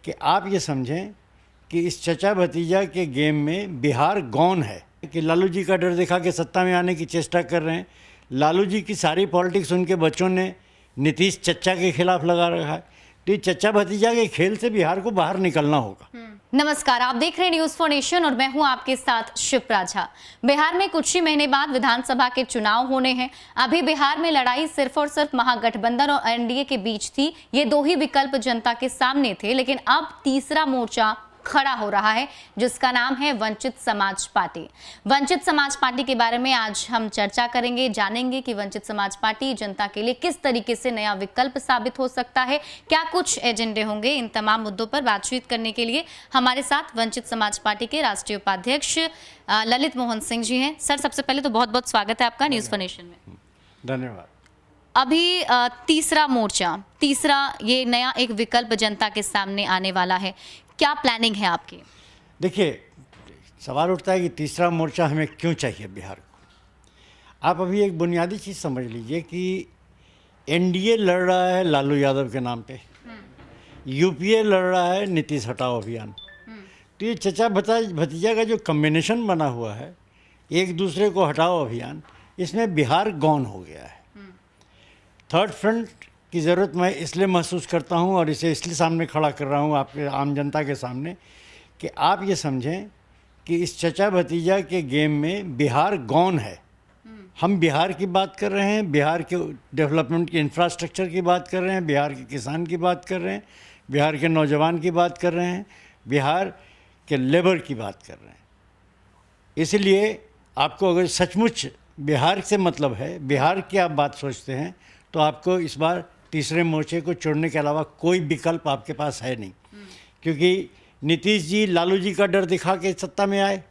कि आप ये समझें कि इस चचा भतीजा के गेम में बिहार गौन है कि लालू जी का डर दिखा के सत्ता में आने की चेष्टा कर रहे हैं। लालू जी की सारी पॉलिटिक्स उनके बच्चों ने नीतीश चचा के खिलाफ लगा रखा है। तो ये चचा भतीजा के खेल से बिहार को बाहर निकलना होगा। नमस्कार, आप देख रहे हैं न्यूज फॉर नेशन और मैं हूं आपके साथ शिप्रा झा। बिहार में कुछ ही महीने बाद विधानसभा के चुनाव होने हैं। अभी बिहार में लड़ाई सिर्फ और सिर्फ महागठबंधन और एनडीए के बीच थी। ये दो ही विकल्प जनता के सामने थे, लेकिन अब तीसरा मोर्चा खड़ा हो रहा है जिसका नाम है वंचित समाज पार्टी। वंचित समाज पार्टी के बारे में आज हम चर्चा करेंगे, जानेंगे कि वंचित समाज पार्टी जनता के लिए किस तरीके से नया विकल्प साबित हो सकता है, क्या कुछ एजेंडे होंगे। इन तमाम मुद्दों पर बातचीत करने के लिए हमारे साथ वंचित समाज पार्टी के राष्ट्रीय उपाध्यक्ष ललित मोहन सिंह जी हैं। सर, सबसे पहले तो बहुत बहुत स्वागत है आपका न्यूज फॉर नेशन में। धन्यवाद। अभी तीसरा मोर्चा, तीसरा ये नया एक विकल्प जनता के सामने आने वाला है, क्या प्लानिंग है आपकी? देखिए, सवाल उठता है कि तीसरा मोर्चा हमें क्यों चाहिए बिहार को। आप अभी एक बुनियादी चीज़ समझ लीजिए कि एनडीए लड़ रहा है लालू यादव के नाम पे, यूपीए लड़ रहा है नीतीश हटाओ अभियान। तो ये चचा भतीजा का जो कॉम्बिनेशन बना हुआ है, एक दूसरे को हटाओ अभियान, इसमें बिहार गौन हो गया है। थर्ड फ्रंट की ज़रूरत मैं इसलिए महसूस करता हूँ और इसे इसलिए सामने खड़ा कर रहा हूँ आपके आम जनता के सामने कि आप ये समझें कि इस चचा भतीजा के गेम में बिहार गौन है। हम बिहार की बात कर रहे हैं, बिहार के डेवलपमेंट की इंफ्रास्ट्रक्चर की बात कर रहे हैं, बिहार के किसान की बात कर रहे हैं, बिहार के नौजवान की बात कर रहे हैं, बिहार के लेबर की बात कर रहे हैं। इसलिए आपको अगर सचमुच बिहार से मतलब है, बिहार की आप बात सोचते हैं, तो आपको इस बार तीसरे मोर्चे को छोड़ने के अलावा कोई विकल्प आपके पास है नहीं। क्योंकि नीतीश जी लालू जी का डर दिखा के सत्ता में आए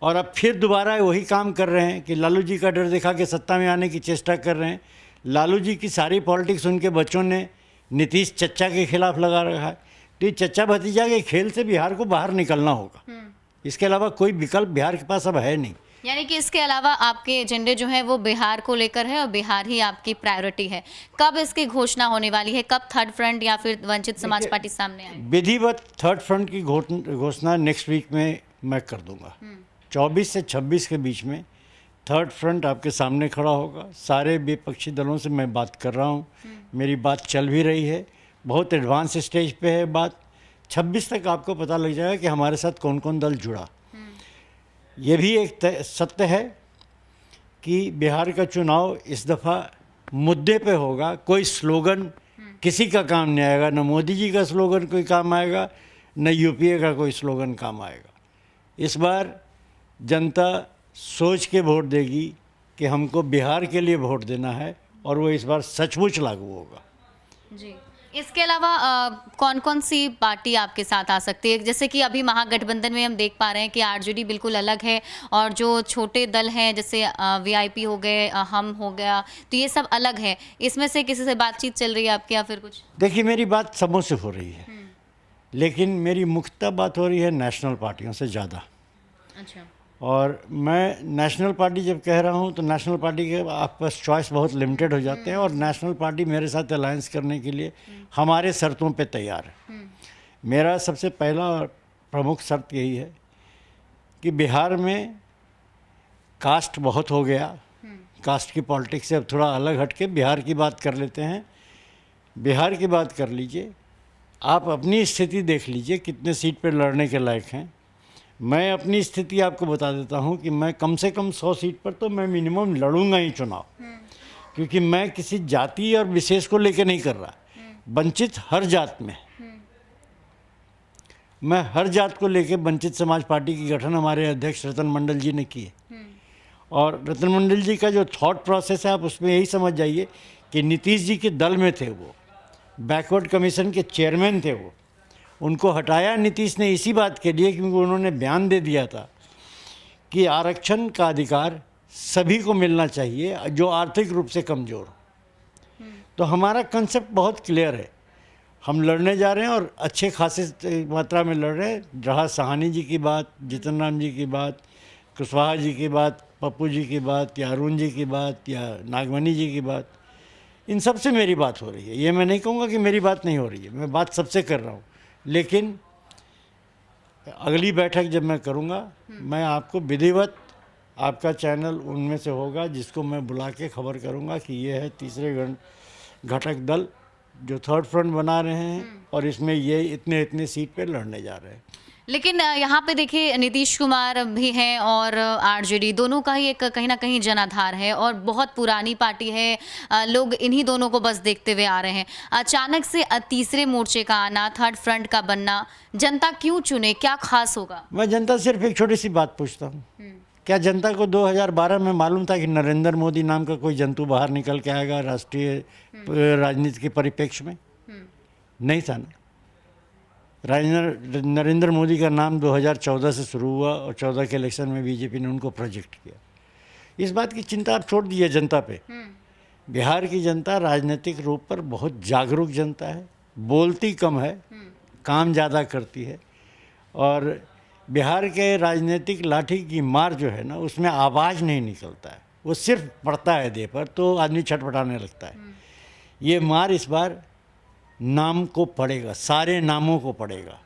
और अब फिर दोबारा वही काम कर रहे हैं कि लालू जी का डर दिखा के सत्ता में आने की चेष्टा कर रहे हैं। लालू जी की सारी पॉलिटिक्स उनके बच्चों ने नीतीश चचा के खिलाफ लगा रखा है। तो ये चचा भतीजा के खेल से बिहार को बाहर निकलना होगा। इसके अलावा कोई विकल्प बिहार के पास अब है नहीं। यानी कि इसके अलावा आपके एजेंडे जो है वो बिहार को लेकर है और बिहार ही आपकी प्रायोरिटी है। कब इसकी घोषणा होने वाली है? कब थर्ड फ्रंट या फिर वंचित समाज पार्टी सामने आए? विधिवत थर्ड फ्रंट की घोषणा नेक्स्ट वीक में मैं कर दूंगा। 24 से 26 के बीच में थर्ड फ्रंट आपके सामने खड़ा होगा। सारे विपक्षी दलों से मैं बात कर रहा हूँ, मेरी बात चल भी रही है, बहुत एडवांस स्टेज पे है बात। 26 तक आपको पता लग जाएगा कि हमारे साथ कौन कौन दल जुड़ा। ये भी एक सत्य है कि बिहार का चुनाव इस दफ़ा मुद्दे पे होगा। कोई स्लोगन किसी का काम नहीं आएगा, न मोदी जी का स्लोगन कोई काम आएगा, न यूपीए का कोई स्लोगन काम आएगा। इस बार जनता सोच के वोट देगी कि हमको बिहार के लिए वोट देना है और वो इस बार सचमुच लागू होगा। जी, इसके अलावा कौन कौन सी पार्टी आपके साथ आ सकती है? जैसे कि अभी महागठबंधन में हम देख पा रहे हैं कि आरजेडी बिल्कुल अलग है और जो छोटे दल हैं जैसे वीआईपी हो गए, हम हो गया, तो ये सब अलग है। इसमें से किसी से बातचीत चल रही है आपकी या फिर कुछ? देखिए, मेरी बात सबों से हो रही है, लेकिन मेरी मुख्यतः बात हो रही है नेशनल पार्टियों से ज़्यादा। अच्छा। और मैं नेशनल पार्टी जब कह रहा हूँ तो नेशनल पार्टी के आपके पास चॉइस बहुत लिमिटेड हो जाते हैं और नेशनल पार्टी मेरे साथ अलायंस करने के लिए हमारे शर्तों पे तैयार है। मेरा सबसे पहला और प्रमुख शर्त यही है कि बिहार में कास्ट बहुत हो गया। कास्ट की पॉलिटिक्स से अब थोड़ा अलग हट के बिहार की बात कर लेते हैं। बिहार की बात कर लीजिए, आप अपनी स्थिति देख लीजिए कितने सीट पर लड़ने के लायक हैं। मैं अपनी स्थिति आपको बता देता हूं कि मैं कम से कम 100 सीट पर तो मैं मिनिमम लड़ूंगा ही चुनाव, क्योंकि मैं किसी जाति और विशेष को लेकर नहीं कर रहा। वंचित हर जात में, मैं हर जात को लेकर वंचित समाज पार्टी की गठन हमारे अध्यक्ष रतन मंडल जी ने की है। और रतन मंडल जी का जो थॉट प्रोसेस है आप उसमें यही समझ जाइए कि नीतीश जी के दल में थे, वो बैकवर्ड कमीशन के चेयरमैन थे। वो उनको हटाया नीतीश ने इसी बात के लिए क्योंकि उन्होंने बयान दे दिया था कि आरक्षण का अधिकार सभी को मिलना चाहिए जो आर्थिक रूप से कमज़ोर हो। तो हमारा कंसेप्ट बहुत क्लियर है, हम लड़ने जा रहे हैं और अच्छे खासे मात्रा में लड़ रहे हैं। रहा सहानी जी की बात, जीतन राम जी की बात, कुशवाहा जी की बात, पप्पू जी की बात, या अरुण जी की बात, या नागमणि जी की बात, इन सब से मेरी बात हो रही है। ये मैं नहीं कहूँगा कि मेरी बात नहीं हो रही है, मैं बात सबसे कर रहा हूँ। लेकिन अगली बैठक जब मैं करूँगा, मैं आपको विधिवत, आपका चैनल उनमें से होगा जिसको मैं बुला के खबर करूँगा कि ये है तीसरे घटक दल जो थर्ड फ्रंट बना रहे हैं और इसमें ये इतने इतने सीट पे लड़ने जा रहे हैं। लेकिन यहाँ पे देखिए नीतीश कुमार भी हैं और आरजेडी, दोनों का ही एक कहीं ना कहीं जनाधार है और बहुत पुरानी पार्टी है। लोग इन्हीं दोनों को बस देखते हुए आ रहे हैं। अचानक से तीसरे मोर्चे का आना, थर्ड फ्रंट का बनना, जनता क्यों चुने, क्या खास होगा? मैं जनता सिर्फ एक छोटी सी बात पूछता हूँ, क्या जनता को 2012 में मालूम था कि नरेंद्र मोदी नाम का कोई जंतु बाहर निकल के आएगा राष्ट्रीय राजनीति के परिप्रेक्ष्य में? नहीं था ना। नरेंद्र मोदी का नाम 2014 से शुरू हुआ और 14 के इलेक्शन में बीजेपी ने उनको प्रोजेक्ट किया। इस बात की चिंता आप छोड़ दीजिए जनता पे। बिहार की जनता राजनीतिक रूप पर बहुत जागरूक जनता है, बोलती कम है, काम ज़्यादा करती है और बिहार के राजनीतिक लाठी की मार जो है ना, उसमें आवाज़ नहीं निकलता है, वो सिर्फ पड़ता है देह पर तो आदमी छटपटाने लगता है। ये मार इस बार नाम को पड़ेगा, सारे नामों को पड़ेगा।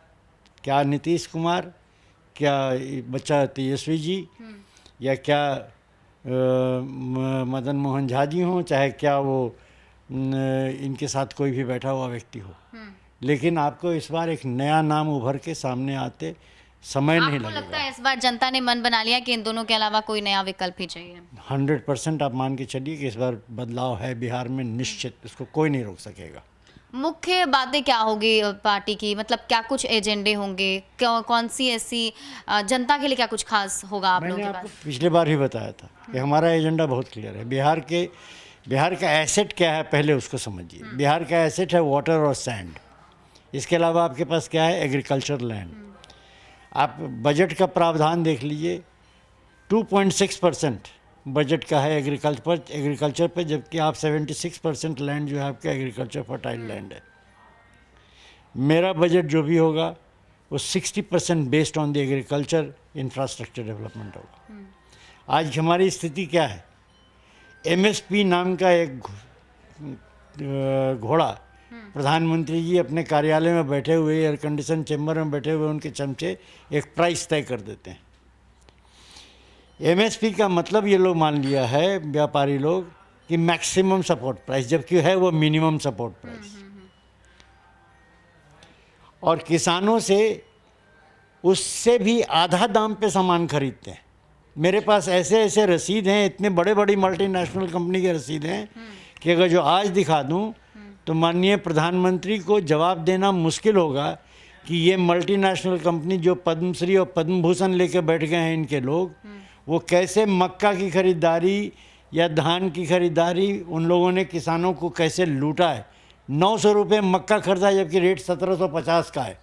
क्या नीतीश कुमार, क्या बच्चा तेजस्वी जी, या क्या मदन मोहन झा जी हों, चाहे क्या वो इनके साथ कोई भी बैठा हुआ व्यक्ति हो, लेकिन आपको इस बार एक नया नाम उभर के सामने आते समय नहीं लगेगा। लगता है इस बार जनता ने मन बना लिया कि इन दोनों के अलावा कोई नया विकल्प ही चाहिए? 100% आप मान के चलिए कि इस बार बदलाव है बिहार में निश्चित, इसको कोई नहीं रोक सकेगा। मुख्य बातें क्या होगी पार्टी की, मतलब क्या कुछ एजेंडे होंगे, कौन सी ऐसी जनता के लिए क्या कुछ खास होगा आप लोगों मैंने के आपको पास? पिछले बार ही बताया था कि हमारा एजेंडा बहुत क्लियर है। बिहार का एसेट क्या है पहले उसको समझिए। बिहार का एसेट है वाटर और सैंड। इसके अलावा आपके पास क्या है? Agriculture land. आप बजट का प्रावधान देख लीजिए, 2.6% बजट का है एग्रीकल्चर पे, जबकि आप 76% लैंड जो है आपका एग्रीकल्चर फर्टाइल लैंड है। मेरा बजट जो भी होगा वो 60% based on the agriculture infrastructure development होगा। आज हमारी स्थिति क्या है? MSP नाम का एक घोड़ा प्रधानमंत्री जी अपने कार्यालय में बैठे हुए, एयर कंडीशन चैम्बर में बैठे हुए उनके चमचे एक प्राइस तय कर देते हैं। MSP का मतलब ये लोग मान लिया है व्यापारी लोग कि मैक्सिमम सपोर्ट प्राइस, जबकि है वो मिनिमम सपोर्ट प्राइस। और किसानों से उससे भी आधा दाम पे सामान खरीदते हैं। मेरे पास ऐसे ऐसे रसीद हैं, इतने बड़े बड़ी मल्टीनेशनल कंपनी के रसीद हैं कि अगर जो आज दिखा दूं तो माननीय प्रधानमंत्री को जवाब देना मुश्किल होगा कि ये मल्टीनेशनल कंपनी जो पद्मश्री और पद्म भूषण लेके बैठ गए हैं इनके लोग, वो कैसे मक्का की खरीदारी या धान की खरीदारी उन लोगों ने किसानों को कैसे लूटा है। 900 रुपये मक्का खरीदा जबकि रेट 1750 का है,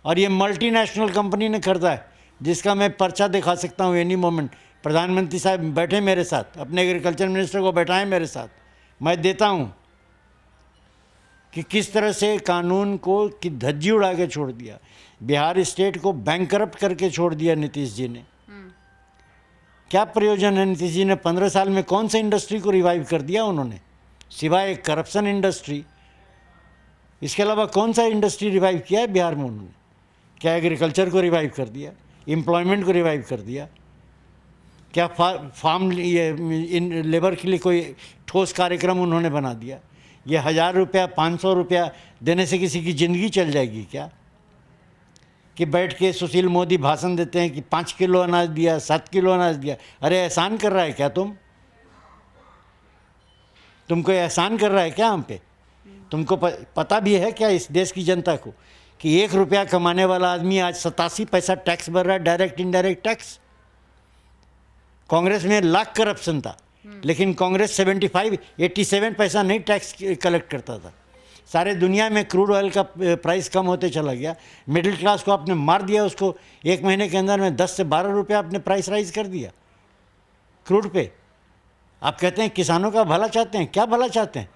और ये मल्टीनेशनल कंपनी ने खरीदा है, जिसका मैं पर्चा दिखा सकता हूँ एनी मोमेंट। प्रधानमंत्री साहब बैठे मेरे साथ, अपने एग्रीकल्चर मिनिस्टर को बैठाएं मेरे साथ, मैं देता हूँ कि किस तरह से कानून को की धज्जी उड़ा के छोड़ दिया। बिहार स्टेट को बैंकरप्ट करके छोड़ दिया नीतीश जी ने। क्या प्रयोजन है? नीतीश जी ने 15 साल में कौन सा इंडस्ट्री को रिवाइव कर दिया उन्होंने, सिवाय एक करप्शन इंडस्ट्री? इसके अलावा कौन सा इंडस्ट्री रिवाइव किया है बिहार में उन्होंने? क्या एग्रीकल्चर को रिवाइव कर दिया? एम्प्लॉयमेंट को रिवाइव कर दिया? क्या फार्म इन लेबर के लिए कोई ठोस कार्यक्रम उन्होंने बना दिया? ये 1000 रुपया 500 रुपया देने से किसी की ज़िंदगी चल जाएगी क्या? कि बैठ के सुशील मोदी भाषण देते हैं कि 5 किलो अनाज दिया, 7 किलो अनाज दिया। अरे एहसान कर रहा है क्या तुमको एहसान कर रहा है क्या हम पे? तुमको पता भी है क्या इस देश की जनता को कि 1 रुपया कमाने वाला आदमी आज 87 पैसा टैक्स भर रहा है, डायरेक्ट इनडायरेक्ट टैक्स। कांग्रेस में लाख करप्शन था, लेकिन कांग्रेस 87 पैसा नहीं टैक्स कलेक्ट करता था। सारे दुनिया में क्रूड ऑयल का प्राइस कम होते चला गया। मिडिल क्लास को आपने मार दिया, उसको 1 महीने के अंदर में 10 से 12 रुपये आपने प्राइस राइज कर दिया क्रूड पे। आप कहते हैं किसानों का भला चाहते हैं, क्या भला चाहते हैं?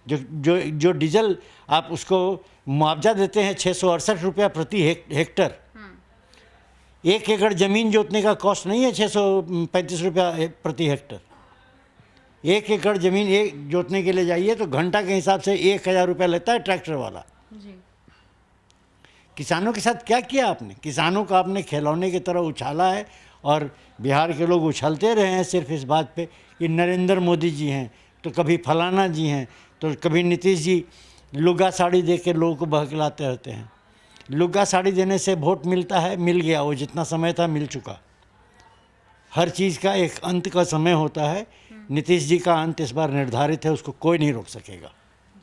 जो डीजल आप उसको मुआवजा देते हैं 668 रुपया प्रति हेक्टर। 1 एकड़ ज़मीन जोतने का कॉस्ट नहीं है 635 रुपया प्रति हेक्टर। 1 एकड़ ज़मीन जोतने के लिए जाइए तो घंटा के हिसाब से 1000 रुपया लेता है ट्रैक्टर वाला। किसानों के साथ क्या किया आपने? किसानों को आपने खिलौने की तरह उछाला है और बिहार के लोग उछलते रहे हैं सिर्फ इस बात पे कि नरेंद्र मोदी जी हैं, तो कभी फलाना जी हैं, तो कभी नीतीश जी लुग्गा साड़ी दे के लोगों को बहलाते रहते हैं। लुग्गा साड़ी देने से वोट मिलता है? मिल गया, वो जितना समय था मिल चुका। हर चीज़ का एक अंत का समय होता है। नीतीश जी का अंत इस बार निर्धारित है, उसको कोई नहीं रोक सकेगा।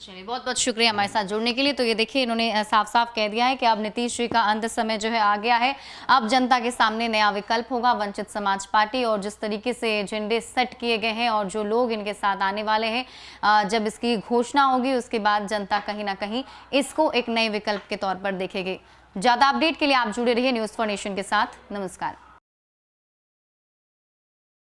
चलिए, बहुत बहुत शुक्रिया हमारे साथ जुड़ने के लिए। तो ये देखिए, इन्होंने साफ साफ कह दिया है कि अब नीतीश जी का अंत समय जो है आ गया है। अब जनता के सामने नया विकल्प होगा, वंचित समाज पार्टी। और जिस तरीके से एजेंडे सेट किए गए हैं और जो लोग इनके साथ आने वाले हैं, जब इसकी घोषणा होगी उसके बाद जनता कहीं ना कहीं इसको एक नए विकल्प के तौर पर देखेगी। ज़्यादा अपडेट के लिए आप जुड़े रहिए न्यूज़ फॉर नेशन के साथ। नमस्कार।